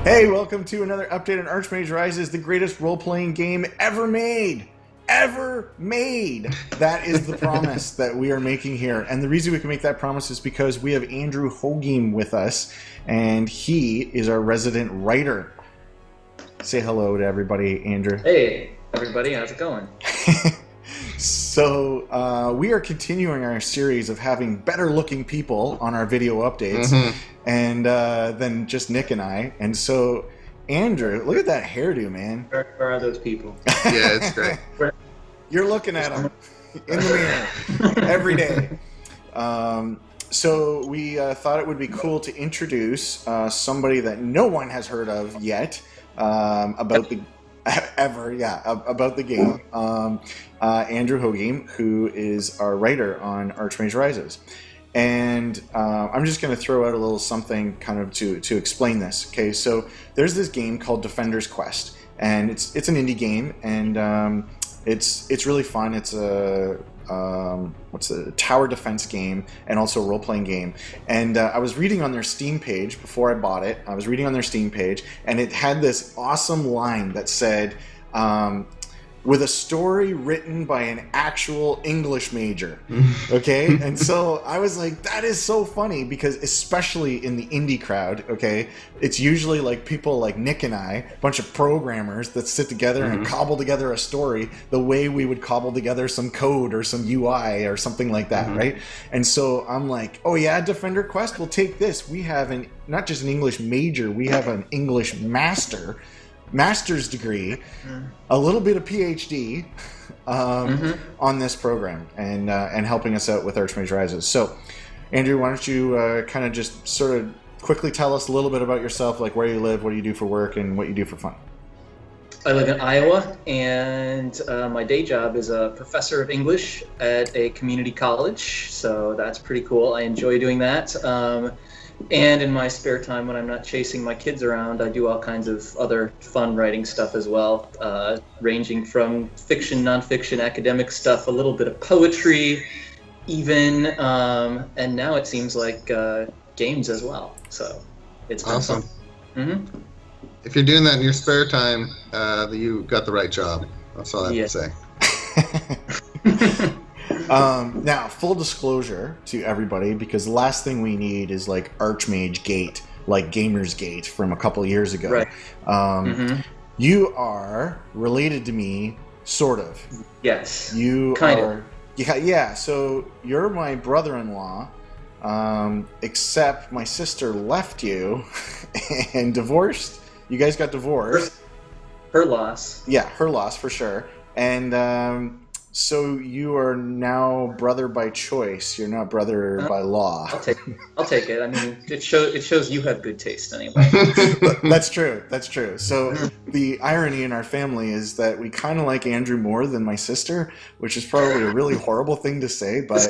Hey, welcome to another update on Archmage Rises, the greatest role-playing game ever made. Ever made. That is the promise that we are making here. And the reason we can make that promise is because we have Andrew Hoogheem with us, and he is our resident writer. Say hello to everybody, Andrew. Hey, everybody. How's it going? So, we are continuing our series of having better-looking people on our video updates. And then just Nick and I. And so, Andrew, look at that hairdo, man. Where are those people? Yeah, it's great. You're looking at them in the mirror every day. So we thought it would be cool to introduce somebody that no one has heard of yet about the about the game. Andrew Hoogheem, who is our writer on Archmage Rises. And I'm just going to throw out a little something kind of to explain this. Okay, so there's this game called Defender's Quest, and it's an indie game, and it's really fun. It's a tower defense game and also a role-playing game. And I was reading on their Steam page before I bought it. I was reading on their Steam page, and it had this awesome line that said, with a story written by an actual English major. Okay? And so I was like, that is so funny, because especially in the indie crowd, okay, it's usually like people like Nick and I, a bunch of programmers that sit together and cobble together a story the way we would cobble together some code or some UI or something like that, right? And so I'm like, oh yeah, Defender Quest, we'll take this. We have not just an English major, we have an English master's degree, a little bit of PhD on this program, and helping us out with Archmage Rises. So, Andrew, why don't you kind of just sort of quickly tell us a little bit about yourself, like where you live, what do you do for work, and what you do for fun? I live in Iowa, and my day job is a professor of English at a community college, so that's pretty cool. I enjoy doing that. And in my spare time, when I'm not chasing my kids around, I do all kinds of other fun writing stuff as well, ranging from fiction, nonfiction, academic stuff, a little bit of poetry, even, and now it seems like games as well. So it's been awesome. Fun. If you're doing that in your spare time, you got the right job. That's all I have to say. Now, full disclosure to everybody, because the last thing we need is like Archmage Gate, like Gamers Gate from a couple years ago. Right. You are related to me, sort of. Yes. You kind are. of. Yeah. So you're my brother-in-law, except my sister left you and divorced. You guys got divorced. Her loss. Yeah, her loss for sure. And so you are now brother by choice. You're not brother by law. I'll take it. I mean, it shows you have good taste anyway. That's true. That's true. So the irony in our family is that we kind of like Andrew more than my sister, which is probably a really horrible thing to say. But it's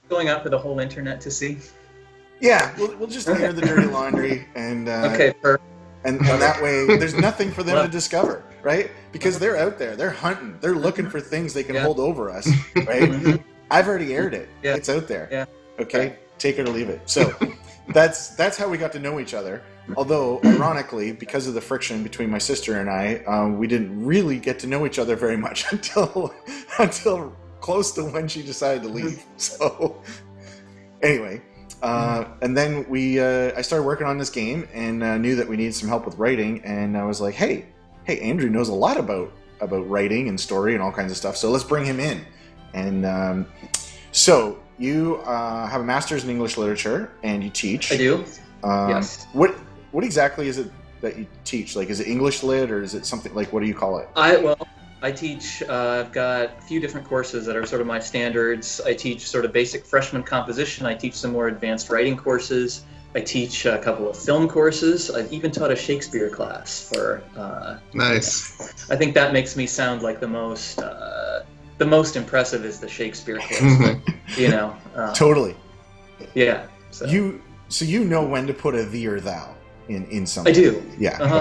going out for the whole internet to see. Yeah, we'll just air the dirty laundry, and okay, perfect. And that way, there's nothing for them to discover, right? Because they're out there, they're hunting, they're looking for things they can hold over us, right? I've already aired it; it's out there. Yeah. Okay, take it or leave it. So that's how we got to know each other. Although, ironically, because of the friction between my sister and I, we didn't really get to know each other very much until close to when she decided to leave. So anyway. And then I started working on this game, and knew that we needed some help with writing, and I was like, hey, Andrew knows a lot about writing and story and all kinds of stuff, so let's bring him in. And so you have a master's in English literature, and you teach. I do. Yes. What exactly is it that you teach? Like, is it English lit, or is it something like, what do you call it? I teach, I've got a few different courses that are sort of my standards. I teach sort of basic freshman composition. I teach some more advanced writing courses. I teach a couple of film courses. I've even taught a Shakespeare class for... Nice. I think that makes me sound like the most impressive is the Shakespeare course. Totally. Yeah. So. You know when to put a thee or thou in something. I do. Yeah.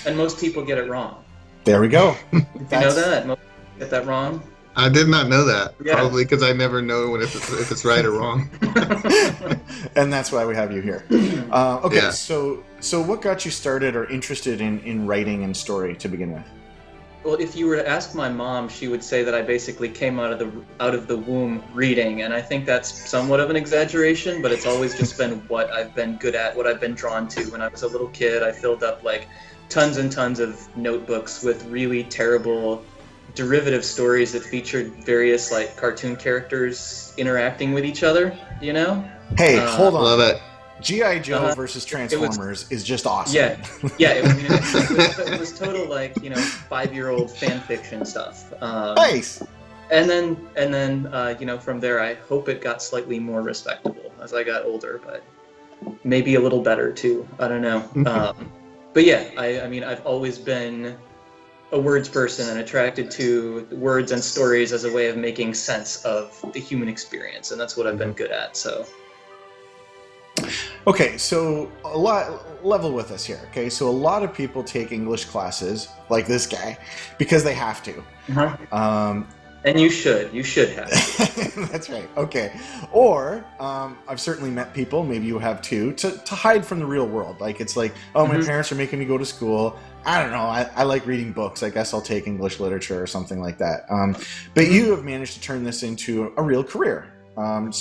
And most people get it wrong. There we go. Did you know that? Most people get that wrong. I did not know that. Yeah. Probably because I never know if it's right or wrong. And that's why we have you here. Okay, Yeah. so what got you started or interested in writing and story to begin with? Well, if you were to ask my mom, she would say that I basically came out of the womb reading, and I think that's somewhat of an exaggeration, but it's always just been what I've been good at, what I've been drawn to. When I was a little kid, I filled up like tons and tons of notebooks with really terrible derivative stories that featured various like cartoon characters interacting with each other, you know? Hey, hold on. Love it. G.I. Joe versus Transformers is just awesome. Yeah. It was total like 5-year-old fan fiction stuff. Nice. And then from there, I hope it got slightly more respectable as I got older, but maybe a little better too. I don't know. But yeah, I mean, I've always been a words person and attracted to words and stories as a way of making sense of the human experience, and that's what I've been good at. So. Okay, so level with us here. Okay, so a lot of people take English classes, like this guy, because they have to. And you should have. That's right. Okay, or I've certainly met people, maybe you have too, to hide from the real world. Like it's like, oh, my parents are making me go to school. I don't know. I like reading books. I guess I'll take English literature or something like that. But you have managed to turn this into a real career. Can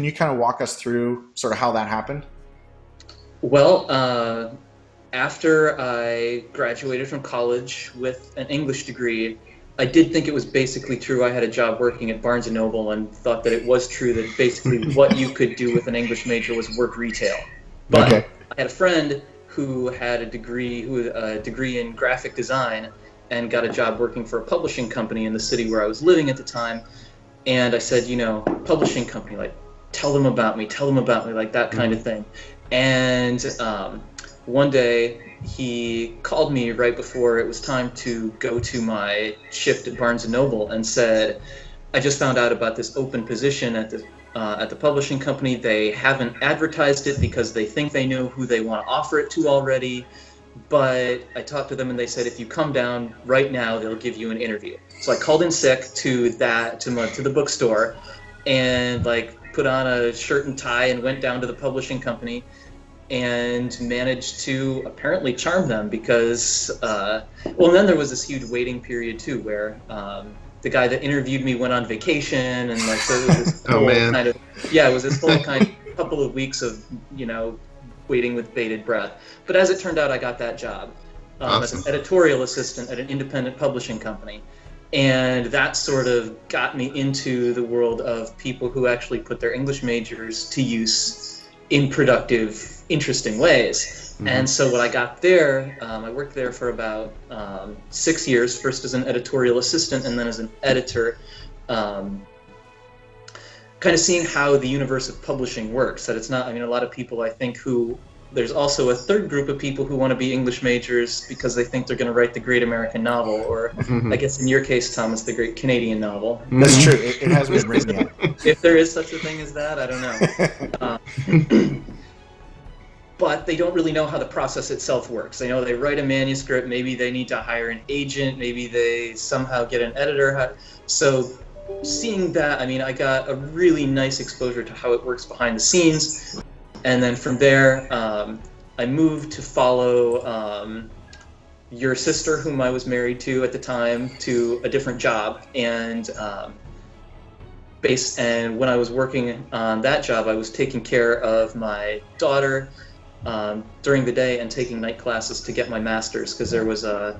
you kind of walk us through sort of how that happened? Well, after I graduated from college with an English degree, I did think it was basically true. I had a job working at Barnes & Noble and thought that it was true that basically what you could do with an English major was work retail. But I had a friend who had a degree in graphic design and got a job working for a publishing company in the city where I was living at the time. And I said, publishing company, like, tell them about me, like that kind of thing. And one day he called me right before it was time to go to my shift at Barnes & Noble and said, I just found out about this open position at the publishing company. They haven't advertised it because they think they know who they want to offer it to already. But I talked to them and they said, if you come down right now, they'll give you an interview. So I called in sick to the bookstore and like put on a shirt and tie and went down to the publishing company and managed to apparently charm them because, and then there was this huge waiting period too where the guy that interviewed me went on vacation and like, so it was this it was this whole kind of couple of weeks of, waiting with bated breath. But as it turned out, I got that job as an editorial assistant at an independent publishing company. And that sort of got me into the world of people who actually put their English majors to use in productive, interesting ways. And so when I got there, I worked there for about 6 years, first as an editorial assistant and then as an editor, kind of seeing how the universe of publishing works. That it's not, a lot of people I think there's also a third group of people who want to be English majors because they think they're going to write the great American novel, or I guess in your case, Thomas, the great Canadian novel. That's true. It has been written yet. If there is such a thing as that, I don't know. But they don't really know how the process itself works. They know they write a manuscript, maybe they need to hire an agent, maybe they somehow get an editor. So seeing that, I got a really nice exposure to how it works behind the scenes. And then from there, I moved to follow your sister, whom I was married to at the time, to a different job. And when I was working on that job, I was taking care of my daughter during the day and taking night classes to get my master's, because there was a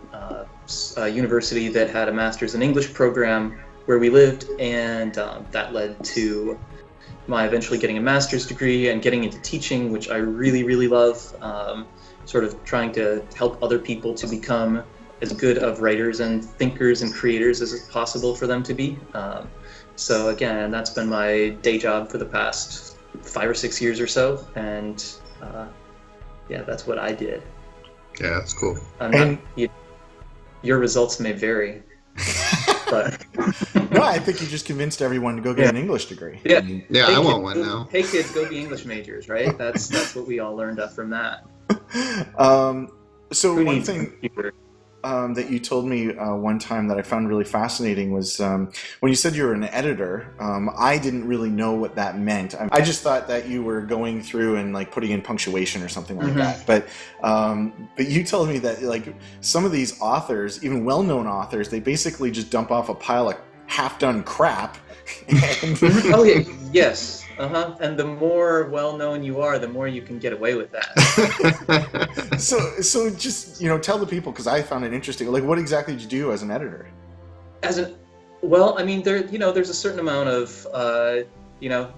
university that had a master's in English program where we lived, and that led to my eventually getting a master's degree and getting into teaching, which I really, really love, sort of trying to help other people to become as good of writers and thinkers and creators as it's possible for them to be. So again, that's been my day job for the past 5 or 6 years or so, and that's what I did. Yeah, that's cool. Your results may vary. But no, I think you just convinced everyone to go get an English degree. Yeah, I want one now. Hey kids, go be English majors, right? That's what we all learned from that. So one thing. that you told me one time that I found really fascinating was when you said you were an editor. I didn't really know what that meant. I just thought that you were going through and like putting in punctuation or something like that. But you told me that like some of these authors, even well-known authors, they basically just dump off a pile of half-done crap. Oh yeah, yes. And the more well-known you are, the more you can get away with that. So just, tell the people, because I found it interesting. Like, what exactly did you do as an editor? Well, I mean, there's a certain amount of,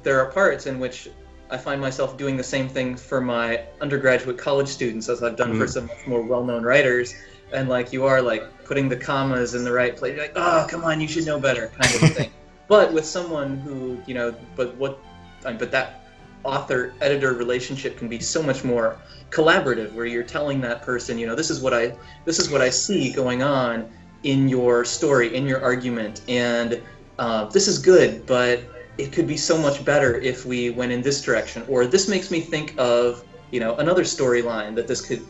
there are parts in which I find myself doing the same thing for my undergraduate college students as I've done for some much more well-known writers. And like, you are like putting the commas in the right place. You're like, oh, come on, you should know better, kind of thing. But with someone who, but that author-editor relationship can be so much more collaborative, where you're telling that person, this is what I see going on in your story, in your argument, and this is good, but it could be so much better if we went in this direction, or this makes me think of, another storyline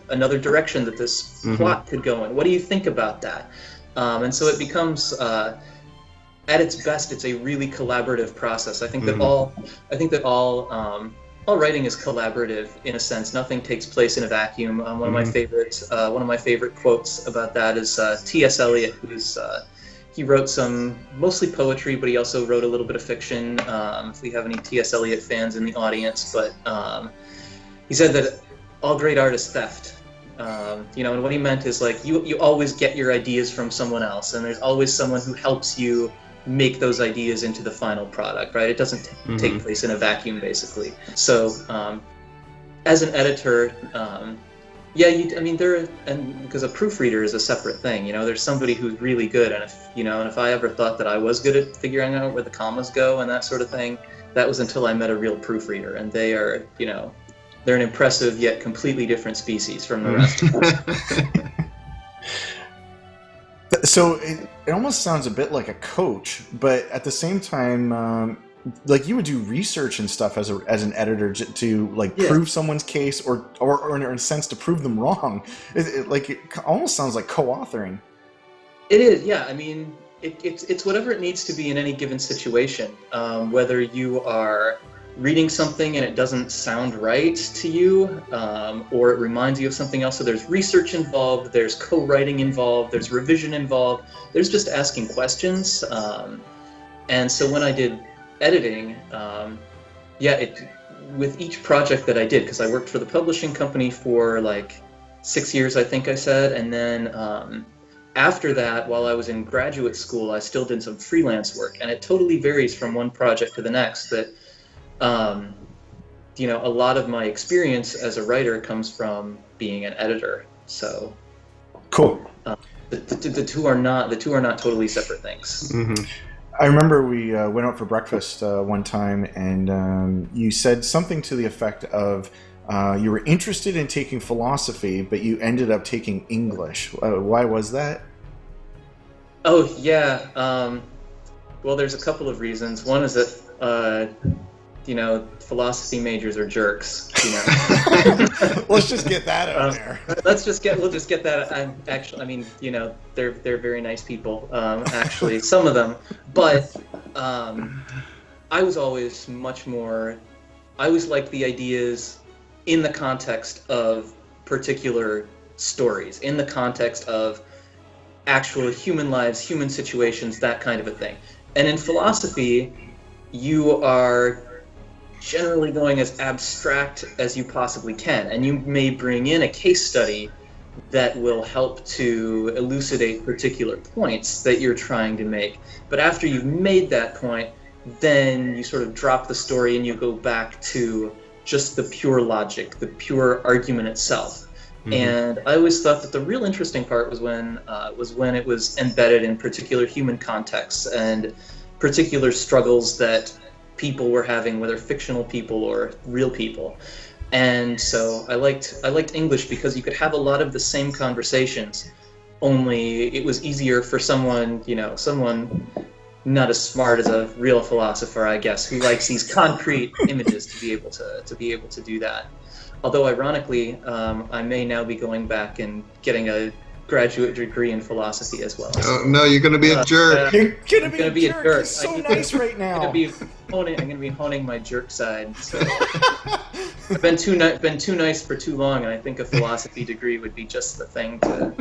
another direction that this plot could go in. What do you think about that? And so it becomes. At its best, it's a really collaborative process. I think that all writing is collaborative in a sense. Nothing takes place in a vacuum. One of my favorite quotes about that is T.S. Eliot, he wrote some mostly poetry, but he also wrote a little bit of fiction. If we have any T.S. Eliot fans in the audience, but he said that all great art is theft. And what he meant is like you always get your ideas from someone else, and there's always someone who helps you make those ideas into the final product, right? It doesn't take place in a vacuum, basically. So, as an editor, because a proofreader is a separate thing. There's somebody who's really good, and if I ever thought that I was good at figuring out where the commas go and that sort of thing, that was until I met a real proofreader, and they are, they're an impressive yet completely different species from the rest. So it almost sounds a bit like a coach, but at the same time, like you would do research and stuff as an editor to prove someone's case, or in a sense to prove them wrong. It almost sounds like co-authoring. It is, yeah. I mean, it's whatever it needs to be in any given situation. Whether you are reading something and it doesn't sound right to you, or it reminds you of something else. So there's research involved, there's co-writing involved, there's revision involved, there's just asking questions. And so when I did editing, with each project that I did, because I worked for the publishing company for like 6 years, I think I said, and then after that, while I was in graduate school, I still did some freelance work, and it totally varies from one project to the next. That a lot of my experience as a writer comes from being an editor. So, cool. The two are not totally separate things. Mm-hmm. I remember we went out for breakfast one time, and you said something to the effect of you were interested in taking philosophy, but you ended up taking English. Why was that? Oh yeah. Well, there's a couple of reasons. One is that philosophy majors are jerks. Let's just get that out there. We'll just get that. Actually, I mean, they're very nice people. Actually, some of them. But I was always I always liked the ideas in the context of particular stories, in the context of actual human lives, human situations, that kind of a thing. And in philosophy, you are generally going as abstract as you possibly can, and you may bring in a case study that will help to elucidate particular points that you're trying to make. But after you've made that point, then you sort of drop the story and you go back to just the pure logic, the pure argument itself. Mm-hmm. And I always thought that the real interesting part was when it was embedded in particular human contexts and particular struggles that people were having, whether fictional people or real people. And so I liked English because you could have a lot of the same conversations, only it was easier for someone not as smart as a real philosopher, I guess, who likes these concrete images to be able to do that. Although ironically, I may now be going back and getting a graduate degree in philosophy as well. Oh, no, you're going to be a jerk. You're gonna be, gonna a, be a jerk. jerk. He's so nice right now. I'm gonna be honing my jerk side. So I've been too nice for too long, and I think a philosophy degree would be just the thing to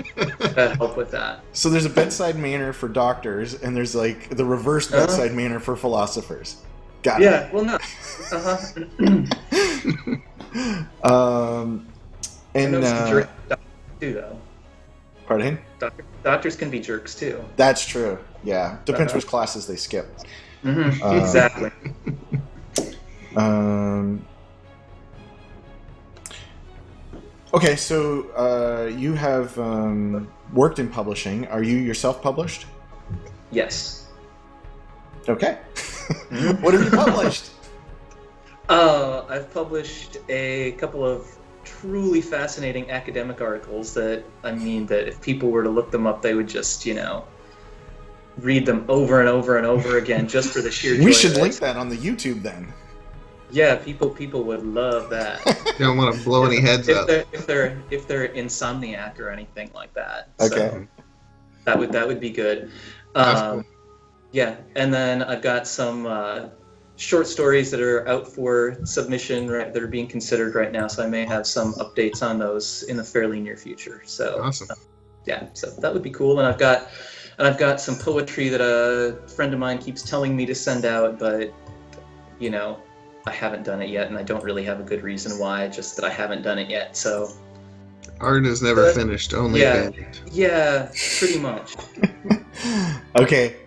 help with that. So there's a bedside manner for doctors, and there's like the reverse bedside manner for philosophers. Got it. Yeah. Well, no. And jerks too, though. pardon? Doctors can be jerks too. That's true. Yeah, depends which classes they skip. Exactly. Okay, so you have worked in publishing. Are you yourself published? Yes. Okay. What have you published? I've published a couple of truly fascinating academic articles that if people were to look them up, they would just, read them over and over and over again just for the sheer joy. We should of it. link that on the YouTube then. Yeah, people would love that. You don't want to blow any heads up. If they're insomniac or anything like that. Okay. So that would be good. Cool. Yeah, and then I've got some short stories that are out for submission that are being considered right now. So I may have some updates on those in the fairly near future. So Awesome. Yeah, so that would be cool. And I've got some poetry that a friend of mine keeps telling me to send out, but I haven't done it yet, and I don't really have a good reason why. Just that I haven't done it yet. So Art is never finished, only abandoned. Yeah, pretty much. Okay.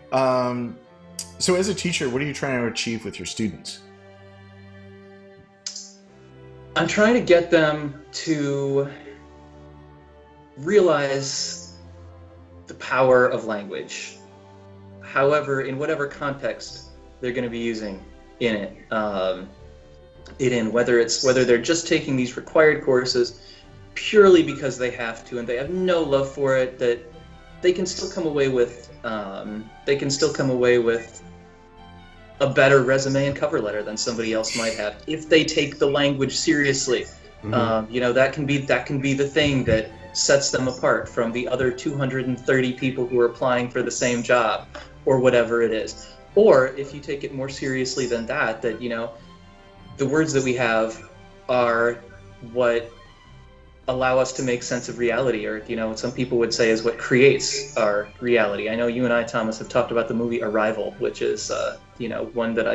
So as a teacher, what are you trying to achieve with your students? I'm trying to get them to realize the power of language. However, in whatever context they're going to be using in it, whether they're just taking these required courses purely because they have to and they have no love for it, that they can still come away with a better resume and cover letter than somebody else might have if they take the language seriously. That can be the thing that sets them apart from the other 230 people who are applying for the same job or whatever it is. Or if you take it more seriously than that, the words that we have are what allow us to make sense of reality, or what some people would say is what creates our reality. I know you and I, Thomas, have talked about the movie Arrival, which is one that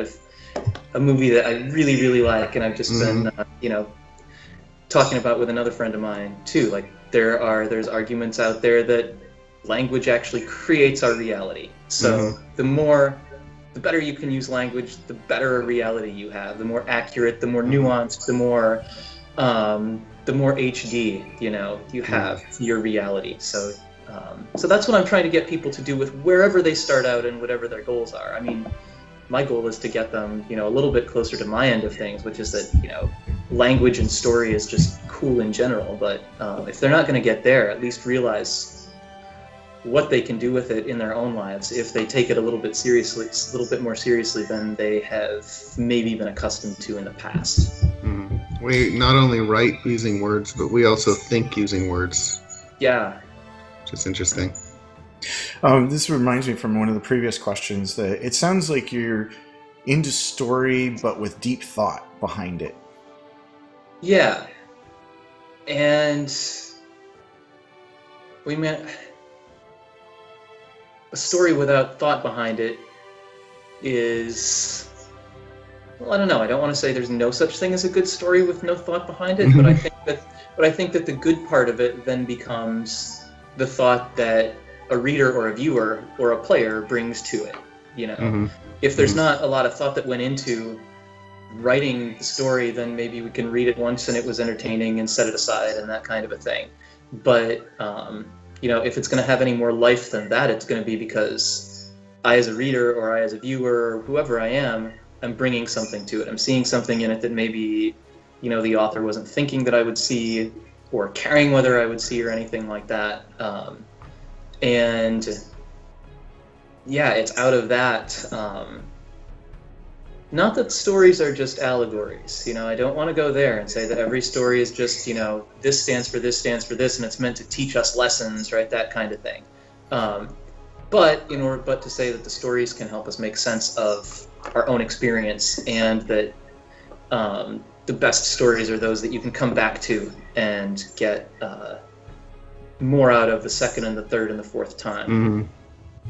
a movie that I really, really like, and I've just been talking about with another friend of mine too. Like there's arguments out there that language actually creates our reality. So the better you can use language, the better a reality you have. The more accurate, the more nuanced, the more HD, you have your reality. So that's what I'm trying to get people to do with wherever they start out and whatever their goals are. I mean, my goal is to get them, a little bit closer to my end of things, which is that, language and story is just cool in general. But if they're not going to get there, at least realize what they can do with it in their own lives if they take it a little bit more seriously than they have maybe been accustomed to in the past. We not only write using words, but we also think using words. Yeah. Which is interesting. This reminds me from one of the previous questions that it sounds like you're into story, but with deep thought behind it. Yeah. And we meant a story without thought behind it is, well, I don't know. I don't want to say there's no such thing as a good story with no thought behind it, but I think that the good part of it then becomes the thought that a reader or a viewer or a player brings to it. If there's not a lot of thought that went into writing the story, then maybe we can read it once and it was entertaining and set it aside and that kind of a thing. But if it's going to have any more life than that, it's going to be because I, as a reader, or I, as a viewer, or whoever I am, I'm bringing something to it. I'm seeing something in it that maybe, the author wasn't thinking that I would see, or caring whether I would see, or anything like that. And yeah, it's out of that Not that stories are just allegories. I don't want to go there and say that every story is just, this stands for this, and it's meant to teach us lessons, right? That kind of thing. But to say that the stories can help us make sense of our own experience, and that the best stories are those that you can come back to and get more out of the second and the third and the fourth time.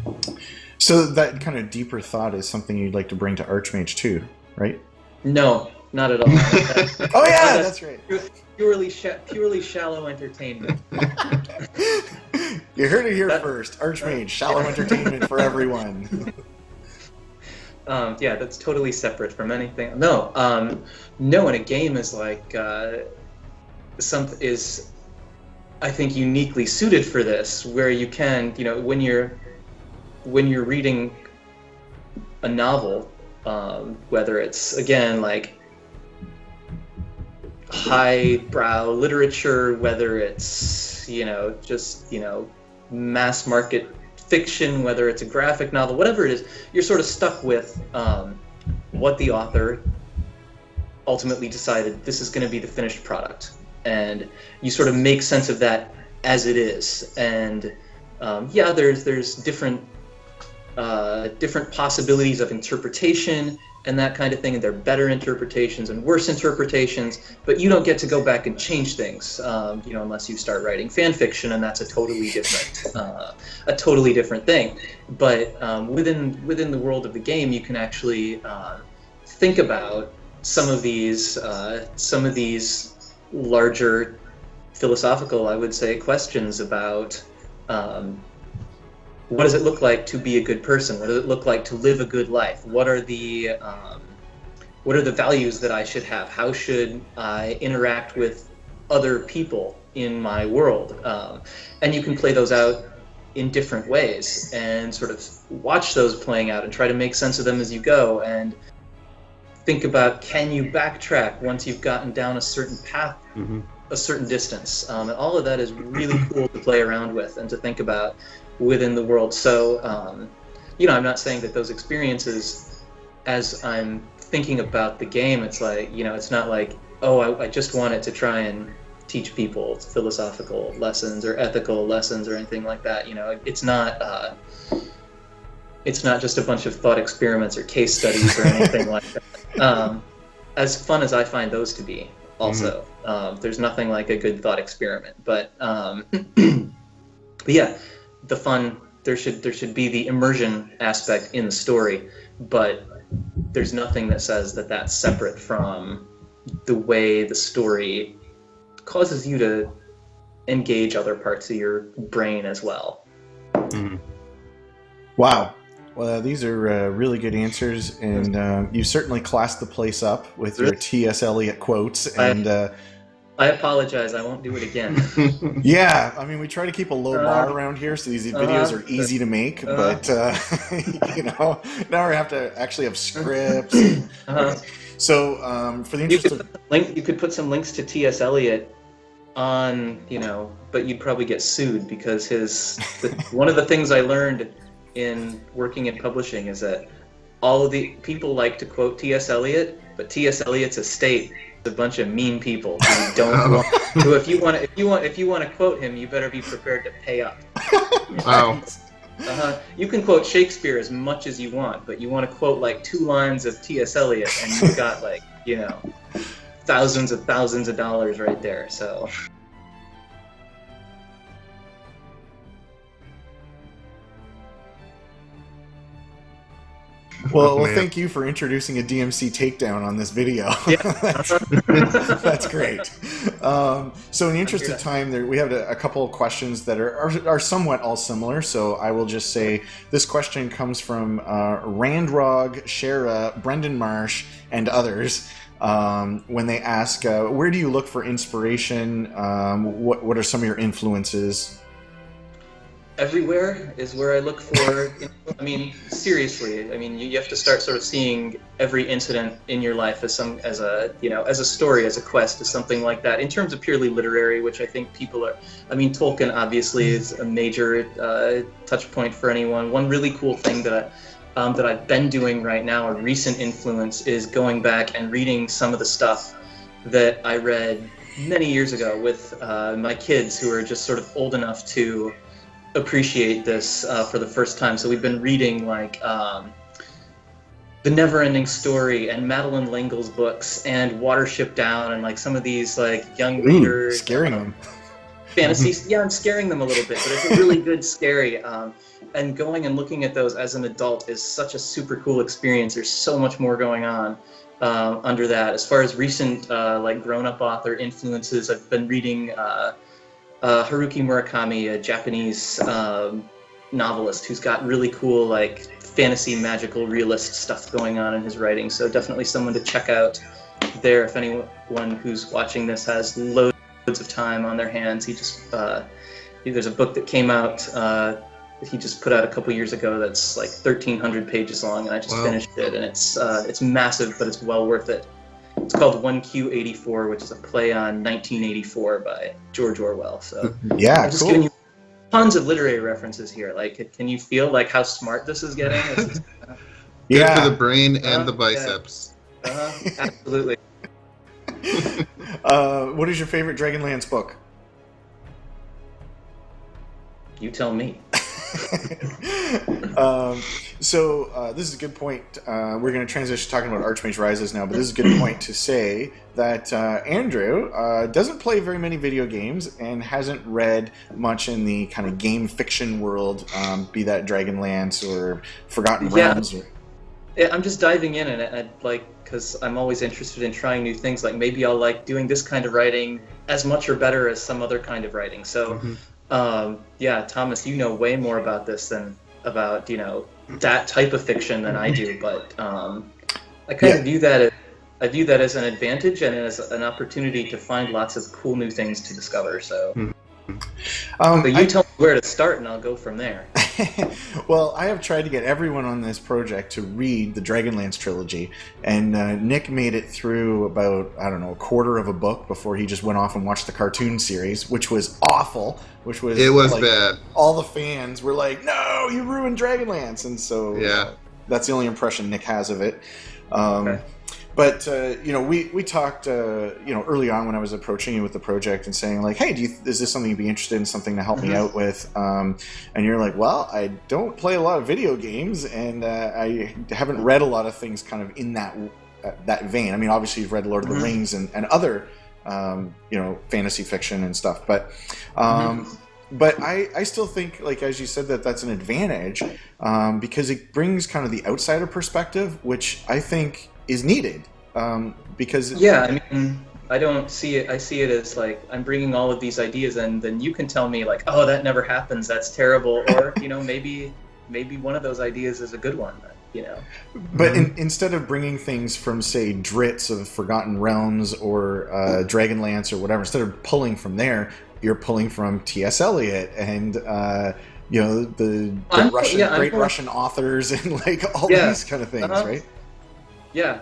Mm-hmm. So that kind of deeper thought is something you'd like to bring to Archmage too, right? No, not at all. Oh yeah, that's right. Purely shallow entertainment. You heard it here first. Archmage, shallow entertainment for everyone. Yeah, that's totally separate from anything. No, no. And a game is like is, I think, uniquely suited for this, where you can, when you're reading a novel, whether it's, again, like highbrow literature, whether it's, just, mass market fiction, whether it's a graphic novel, whatever it is, you're sort of stuck with what the author ultimately decided this is going to be the finished product. And you sort of make sense of that as it is. And there's different possibilities of interpretation and that kind of thing, and there are better interpretations and worse interpretations, but you don't get to go back and change things, unless you start writing fan fiction, and that's a totally different thing. But within the world of the game, you can actually think about some of these larger philosophical, I would say, questions about what does it look like to be a good person? What does it look like to live a good life? What are the values that I should have? How should I interact with other people in my world? And you can play those out in different ways and sort of watch those playing out and try to make sense of them as you go, and think about, can you backtrack once you've gotten down a certain path, a certain distance? And all of that is really cool to play around with and to think about within the world. So, I'm not saying that those experiences, as I'm thinking about the game, it's like, it's not like, oh, I just want it to try and teach people philosophical lessons or ethical lessons or anything like that. It's not just a bunch of thought experiments or case studies or anything like that. As fun as I find those to be, also, there's nothing like a good thought experiment. But yeah, the fun, there should be the immersion aspect in the story, but there's nothing that says that that's separate from the way the story causes you to engage other parts of your brain as well. Wow. Well, these are really good answers, and you certainly classed the place up with your T.S. Eliot quotes. And I apologize. I won't do it again. Yeah, I mean, we try to keep a low bar around here, so these videos are easy to make. But now we have to actually have scripts. So, for the interest of you could put some links to T.S. Eliot on, but you'd probably get sued, because one of the things I learned in working in publishing is that all of the people like to quote T.S. Eliot, but T.S. Eliot's estate is a bunch of mean people who don't want. So if you want to quote him, you better be prepared to pay up. Wow. You can quote Shakespeare as much as you want, but you want to quote like 2 lines of T.S. Eliot, and you've got like, thousands of dollars right there. So. Well, thank you for introducing a DMC takedown on this video. Yeah. That's great. So in the interest of time, we have a couple of questions that are somewhat all similar. So I will just say this question comes from Randrog, Shara, Brendan Marsh, and others. When they ask, where do you look for inspiration? What are some of your influences? Everywhere is where I look for. I mean, seriously. I mean, you have to start sort of seeing every incident in your life as a story, as a quest, as something like that. In terms of purely literary, which I think people are. I mean, Tolkien obviously is a major touch point for anyone. One really cool thing that that I've been doing right now, a recent influence, is going back and reading some of the stuff that I read many years ago with my kids, who are just sort of old enough to appreciate this for the first time. So we've been reading like The Never-Ending Story and Madeleine L'Engle's books and Watership Down, and like some of these like young readers. Scaring them. Fantasies. Yeah, I'm scaring them a little bit, but it's a really good scary. And going and looking at those as an adult is such a super cool experience. There's so much more going on under that. As far as recent like grown-up author influences, I've been reading Haruki Murakami, a Japanese novelist who's got really cool like fantasy, magical, realist stuff going on in his writing. So definitely someone to check out there if anyone who's watching this has loads of time on their hands. He just there's a book that came out that he just put out a couple years ago that's like 1,300 pages long, and I just finished it, and it's massive, but it's well worth it. It's called 1Q84, which is a play on 1984 by George Orwell. So yeah, I'm just giving you tons of literary references here. Like, can you feel like how smart this is getting? Good for the brain and the biceps. Yeah. Absolutely. What is your favorite Dragonlance book? You tell me. So this is a good point. We're going to transition talking about Archmage Rises now, but this is a good point to say that Andrew doesn't play very many video games and hasn't read much in the kind of game fiction world, be that Dragonlance or Forgotten Realms. Yeah, I'm just diving in, and I'd like, because I'm always interested in trying new things. Like maybe I'll like doing this kind of writing as much or better as some other kind of writing. So. Thomas, you know way more about this than about, that type of fiction than I do, but I kind of view that as an advantage and as an opportunity to find lots of cool new things to discover. So, tell me where to start, and I'll go from there. Well, I have tried to get everyone on this project to read the Dragonlance trilogy, and Nick made it through about, a quarter of a book before he just went off and watched the cartoon series, which was awful. It was like, bad. All the fans were like, "No, you ruined Dragonlance," and so that's the only impression Nick has of it. Okay. But we talked early on when I was approaching you with the project and saying like, hey, is this something you'd be interested in, something to help me out with? And you're like, well, I don't play a lot of video games, and I haven't read a lot of things kind of in that vein. I mean, obviously you've read Lord of the Rings and other fantasy fiction and stuff, but I still think, like as you said, that's an advantage because it brings kind of the outsider perspective, which I think is needed because I don't see it. I see it as like I'm bringing all of these ideas, and then you can tell me like, oh, that never happens, that's terrible, or maybe one of those ideas is a good one. But instead of bringing things from, say, Dritz of Forgotten Realms or Dragonlance or whatever, instead of pulling from there, you're pulling from T.S. Eliot and the Russian authors and like all these kind of things, right? Yeah.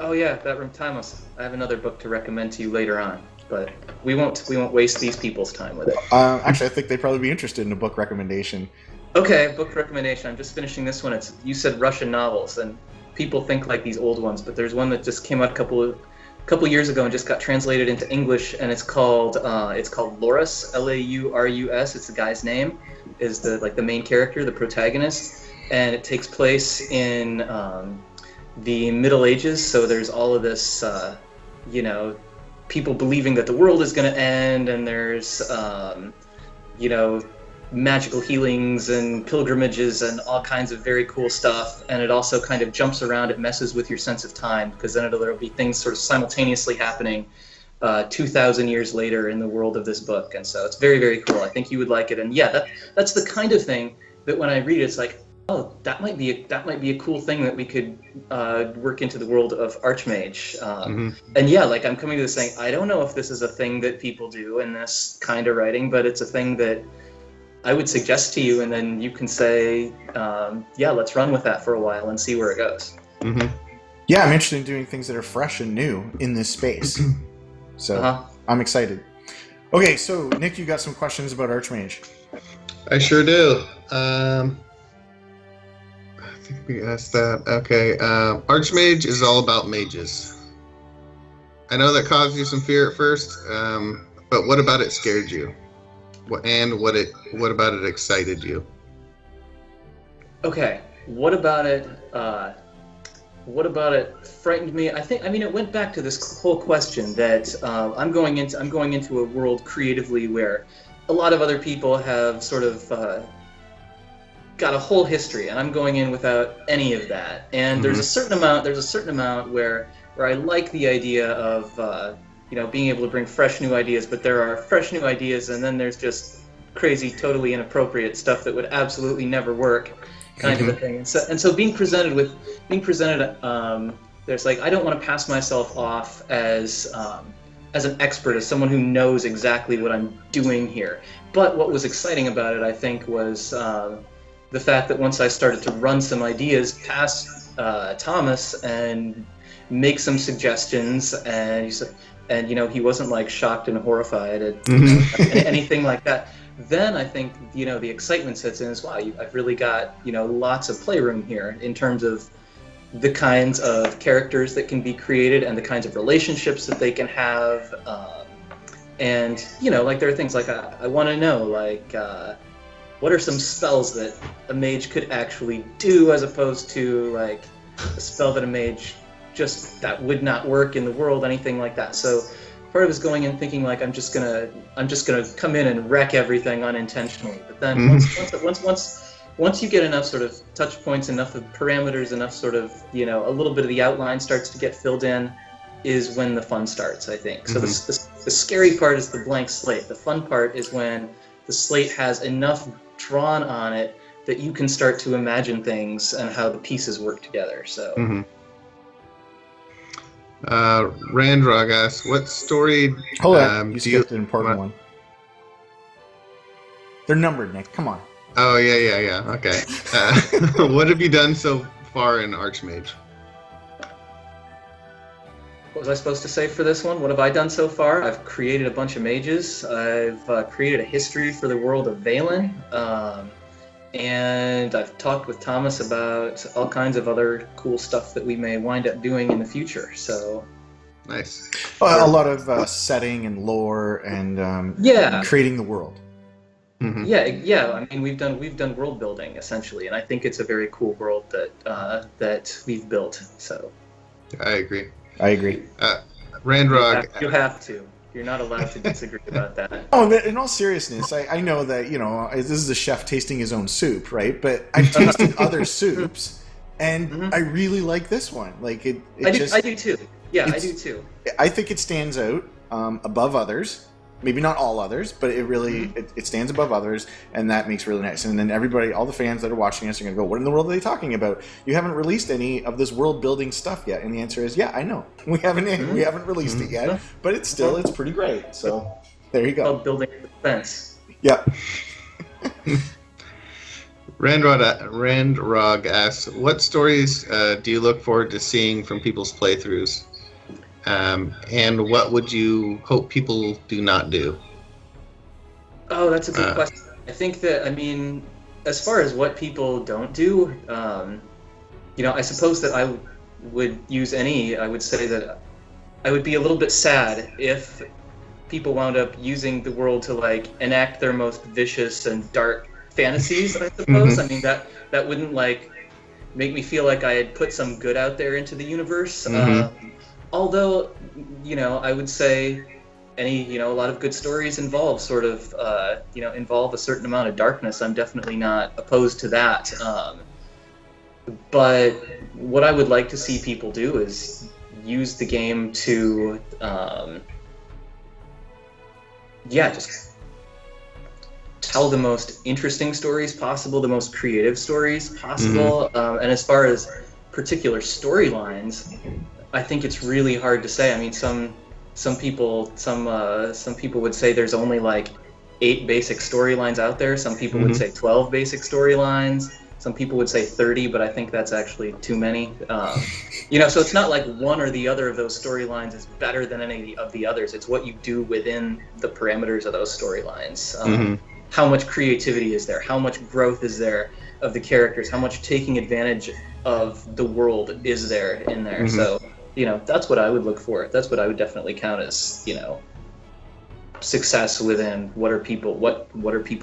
Oh yeah, that room time. I have another book to recommend to you later on, but we won't waste these people's time with it. Actually, I think they'd probably be interested in a book recommendation. Okay, book recommendation. I'm just finishing this one. You said Russian novels, and people think like these old ones, but there's one that just came out a couple years ago and just got translated into English, and it's called Laurus, Laurus. It's the guy's name, is the main character, the protagonist, and it takes place in the Middle Ages. So there's all of this, people believing that the world is going to end, and there's, magical healings and pilgrimages and all kinds of very cool stuff. And it also kind of jumps around. It messes with your sense of time, because then there'll be things sort of simultaneously happening 2,000 years later in the world of this book. And so it's very, very cool. I think you would like it. And that's the kind of thing that when I read it, it's like, oh, that might be a cool thing that we could work into the world of Archmage. And I'm coming to this saying, I don't know if this is a thing that people do in this kind of writing, but it's a thing that I would suggest to you, and then you can say, let's run with that for a while and see where it goes. Yeah, I'm interested in doing things that are fresh and new in this space. So I'm excited. Okay, so Nick, you got some questions about Archmage? I sure do. think we asked that. Okay. Archmage is all about mages. I know that caused you some fear at first, but what about it scared you? What about it excited you? Okay. What about it frightened me? It went back to this whole question that I'm going into a world creatively where a lot of other people have sort of got a whole history, and I'm going in without any of that. And there's a certain amount where I like the idea of being able to bring fresh new ideas, but there are fresh new ideas, and then there's just crazy, totally inappropriate stuff that would absolutely never work, kind of a thing. And so being presented, there's like, I don't want to pass myself off as an expert, as someone who knows exactly what I'm doing here. But what was exciting about it, I think, was the fact that once I started to run some ideas past Thomas and make some suggestions, and he wasn't like shocked and horrified at anything like that. Then I think the excitement sets in as wow. I've really got lots of playroom here in terms of the kinds of characters that can be created and the kinds of relationships that they can have, and like there are things like I want to know like what are some spells that a mage could actually do as opposed to like a spell that a mage that would not work in the world, anything like that. So part of it is going in thinking like I'm just gonna come in and wreck everything unintentionally. But then once you get enough sort of touch points, enough of parameters, enough sort of a little bit of the outline starts to get filled in, is when the fun starts, I think. So the scary part is the blank slate. The fun part is when the slate has enough drawn on it that you can start to imagine things and how the pieces work together. So. Randrog asks, what story Hold on, you skipped an important one. They're numbered, Nick. Come on. Oh, yeah. Okay. What have you done so far in Archmage? What was I supposed to say for this one? What have I done so far? I've created a bunch of mages. I've created a history for the world of Valen. And I've talked with Thomas about all kinds of other cool stuff that we may wind up doing in the future. So nice. A lot of setting and lore and creating the world. Yeah. I mean, we've done world building essentially, and I think it's a very cool world that we've built. So I agree. Randrog, you have to. You're not allowed to disagree about that. Oh, in all seriousness, I know that this is a chef tasting his own soup, right? But I've tasted other soups, and I really like this one. Like I do too. Yeah, I do too. I think it stands out above others. Maybe not all others, but it really it stands above others, and that makes really nice. And then everybody, all the fans that are watching us, are going to go, "What in the world are they talking about? You haven't released any of this world building stuff yet." And the answer is, "Yeah, I know. We haven't released it yet, but it's pretty great." So there you go. Building the fence. Yeah. Randrog asks, "What stories do you look forward to seeing from people's playthroughs? And what would you hope people do not do?" Oh, that's a good question. I think that, as far as what people don't do, I suppose that I would say that I would be a little bit sad if people wound up using the world to like enact their most vicious and dark fantasies, I suppose. That wouldn't like make me feel like I had put some good out there into the universe. Although, I would say a lot of good stories involve involve a certain amount of darkness. I'm definitely not opposed to that. But what I would like to see people do is use the game to, just tell the most interesting stories possible, the most creative stories possible. And as far as particular storylines, I think it's really hard to say. Some people would say there's only like 8 basic storylines out there. Some people would say 12 basic storylines. Some people would say 30, but I think that's actually too many. So it's not like one or the other of those storylines is better than any of the others. It's what you do within the parameters of those storylines. how much creativity is there, how much growth is there of the characters, how much taking advantage of the world is there in there. Mm-hmm. So, that's what I would look for. That's what I would definitely count as, success within what are people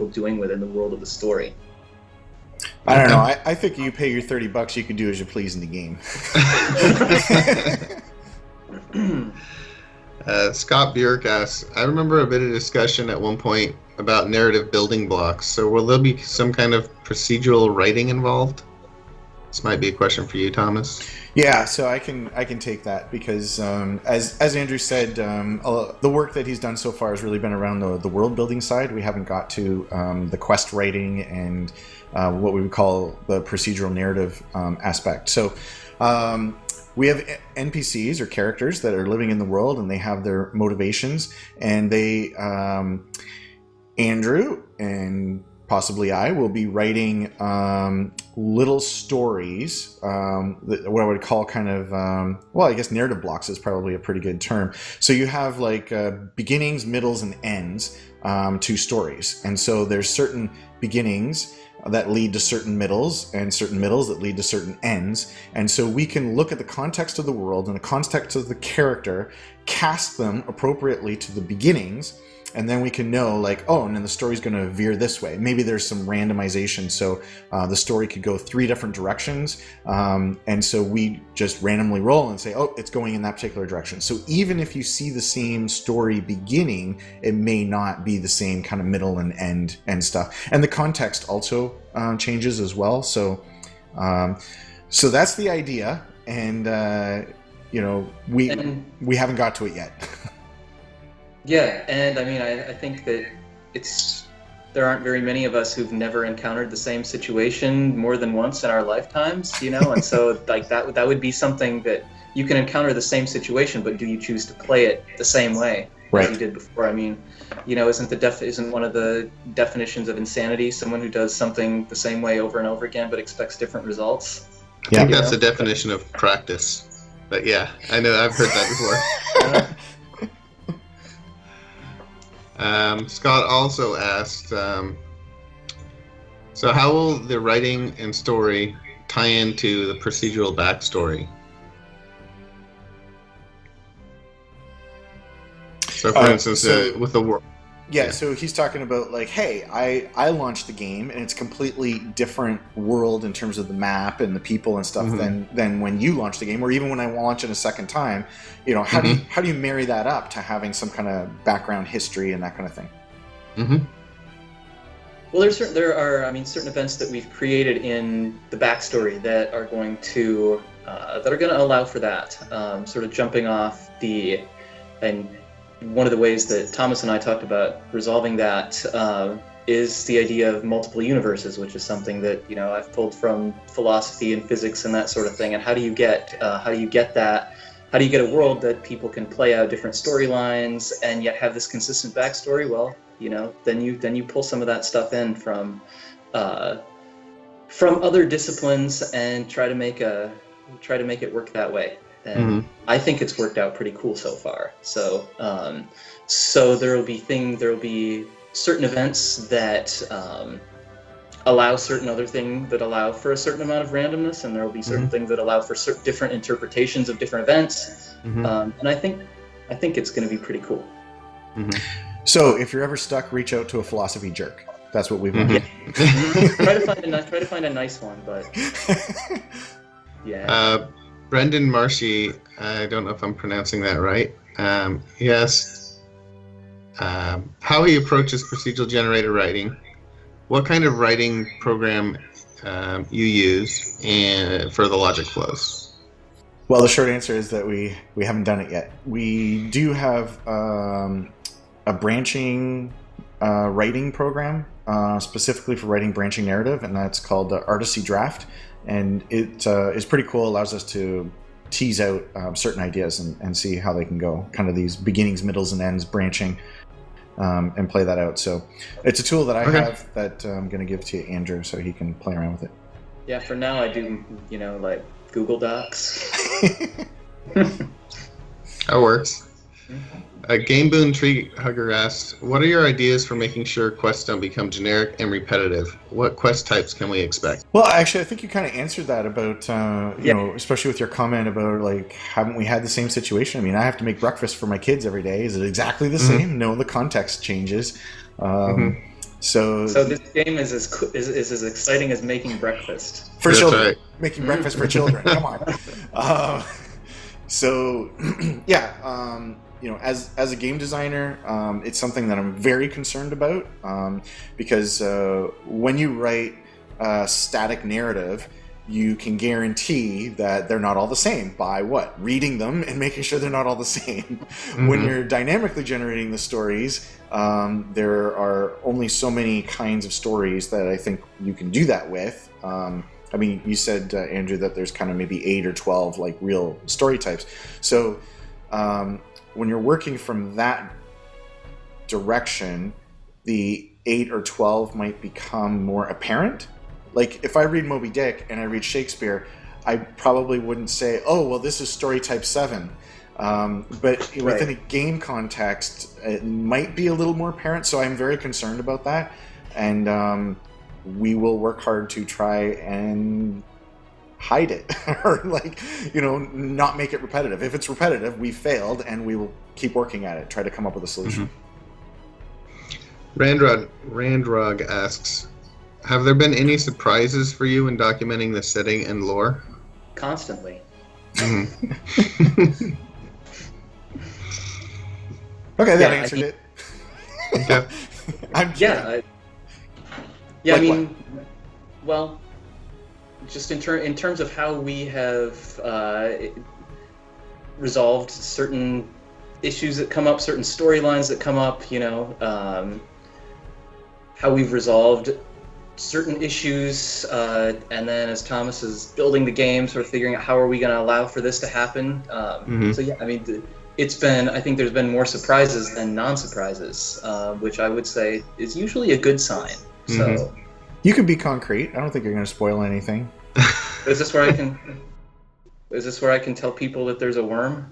doing within the world of the story. I don't know. I think you pay your $30, you can do as you please in the game. Scott Bjork asks, I remember a bit of discussion at one point about narrative building blocks. So will there be some kind of procedural writing involved? This might be a question for you, Thomas. Yeah, so I can take that because as Andrew said, the work that he's done so far has really been around the world building side. We haven't got to the quest writing and what we would call the procedural narrative aspect. So we have NPCs or characters that are living in the world, and they have their motivations, and they Andrew and possibly I will be writing little stories, what I would call kind of, I guess narrative blocks is probably a pretty good term. So you have like beginnings, middles, and ends to stories. And so there's certain beginnings that lead to certain middles, and certain middles that lead to certain ends. And so we can look at the context of the world and the context of the character, cast them appropriately to the beginnings, and then we can know, like, oh, and then the story's going to veer this way. Maybe there's some randomization, so the story could go 3 different directions, and so we just randomly roll and say, oh, it's going in that particular direction. So even if you see the same story beginning, it may not be the same kind of middle and end and stuff. And the context also changes as well. So that's the idea, and we haven't got to it yet. Yeah, and I mean, I think that there aren't very many of us who've never encountered the same situation more than once in our lifetimes, and so like that would be something that you can encounter the same situation, but do you choose to play it the same way as you did before? I mean, isn't one of the definitions of insanity someone who does something the same way over and over again but expects different results? Yeah, I think that's the definition of practice. But yeah, I know I've heard that before. Scott also asked, so how will the writing and story tie into the procedural backstory? So for instance, with the world. Yeah, so he's talking about like, hey, I launched the game and it's completely different world in terms of the map and the people and stuff than when you launched the game, or even when I launch it a second time. How do you marry that up to having some kind of background history and that kind of thing? Mm-hmm. Well, there are certain events that we've created in the backstory that are going to allow for that, sort of jumping off and one of the ways that Thomas and I talked about resolving that is the idea of multiple universes, which is something that I've pulled from philosophy and physics and that sort of thing. And how do you get that? How do you get a world that people can play out different storylines and yet have this consistent backstory? Well, then you pull some of that stuff in from other disciplines and try to make it work that way. And I think it's worked out pretty cool so far. So there will be certain events that allow certain other things that allow for a certain amount of randomness, and there will be certain things that allow for different interpretations of different events. And I think it's going to be pretty cool. So if you're ever stuck, reach out to a philosophy jerk. That's what we've done. Try to find a nice one, but yeah. Brendan Marshy, I don't know if I'm pronouncing that right. He asked how he approaches procedural generator writing, what kind of writing program you use, and for the logic flows. Well, the short answer is that we haven't done it yet. We do have a branching writing program specifically for writing branching narrative, and that's called Artisy Draft. And it is pretty cool. Allows us to tease out certain ideas and see how they can go. Kind of these beginnings, middles, and ends branching, and play that out. So it's a tool that I have that I'm going to give to Andrew so he can play around with it. Yeah, for now I do, like Google Docs. That works. Game Boon Tree Hugger asks, what are your ideas for making sure quests don't become generic and repetitive? What quest types can we expect? Well, actually, I think you kind of answered that about, you know, especially with your comment about, like, haven't we had the same situation? I mean, I have to make breakfast for my kids every day. Is it exactly the same? No, the context changes. So this game is as exciting as making breakfast. For That's children. right. Making breakfast for children. Come on. So, yeah, you know, as a game designer, it's something that I'm very concerned about because when you write a static narrative, you can guarantee that they're not all the same by what? Reading them and making sure they're not all the same. When you're dynamically generating the stories, there are only so many kinds of stories that I think you can do that with. I mean, you said, Andrew, that there's kind of maybe 8 or 12 like real story types. So when you're working from that direction, the 8 or 12 might become more apparent. Like if I read Moby Dick and I read Shakespeare, I probably wouldn't say, oh, well, this is story type 7. But within a game context, it might be a little more apparent. So I'm very concerned about that. And we will work hard to try and hide it or like, you know, not make it repetitive. If it's repetitive, we failed and we will keep working at it, try to come up with a solution. Randrog asks, have there been any surprises for you in documenting the setting and lore? Constantly. Okay, that answered it. Okay. I'm kidding. Yeah, Like I mean, well, just in terms of how we have resolved certain issues that come up, certain storylines that come up, you know, how we've resolved certain issues, and then as Thomas is building the game, sort of figuring out how are we going to allow for this to happen. So yeah, I mean, I think there's been more surprises than non-surprises, which I would say is usually a good sign. So you can be concrete. I don't think you're going to spoil anything. Is this where I can tell people that there's a worm?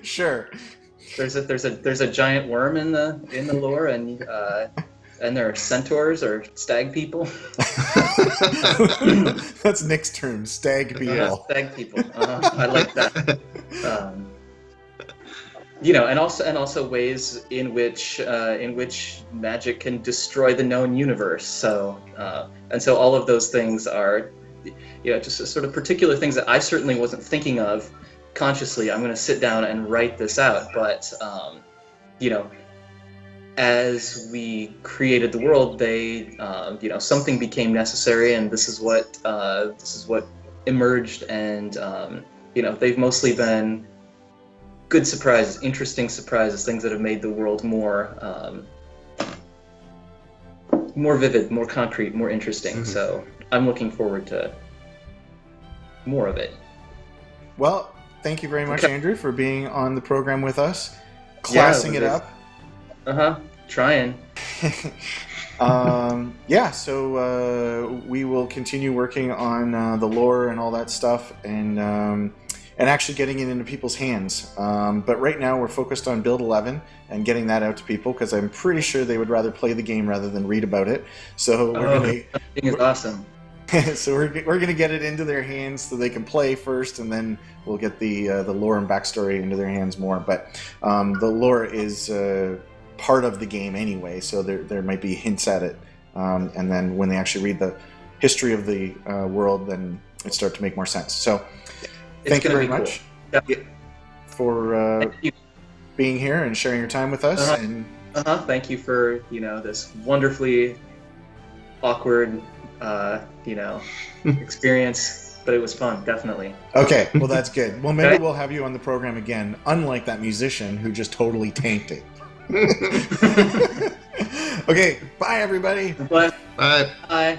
Sure. There's a giant worm in the lore, and there are centaurs or stag people. That's Nick's term, stag people. Stag people. I like that. You know, and also ways in which magic can destroy the known universe. So so all of those things are, you know, just sort of particular things that I certainly wasn't thinking of consciously. I'm going to sit down and write this out, but you know, as we created the world, you know, something became necessary, and this is what emerged, and you know, they've mostly been good surprises, interesting surprises, things that have made the world more vivid, more concrete, more interesting. So I'm looking forward to more of it. Well, thank you very much, Andrew, for being on the program with us, classing it up. Trying. So we will continue working on the lore and all that stuff, and actually getting it into people's hands. But right now we're focused on Build 11 and getting that out to people, because I'm pretty sure they would rather play the game rather than read about it. So that thing is awesome. So we're going to get it into their hands so they can play first, and then we'll get the lore and backstory into their hands more. But the lore is part of the game anyway, so there might be hints at it. And then when they actually read the history of the world, then it starts to make more sense. So thank you very much for being here and sharing your time with us. And thank you for, you know, this wonderfully awkward experience, but it was fun, definitely. Okay, well, that's good. Well, maybe we'll have you on the program again, unlike that musician who just totally tanked it. Okay, bye everybody. Bye. Bye. Bye.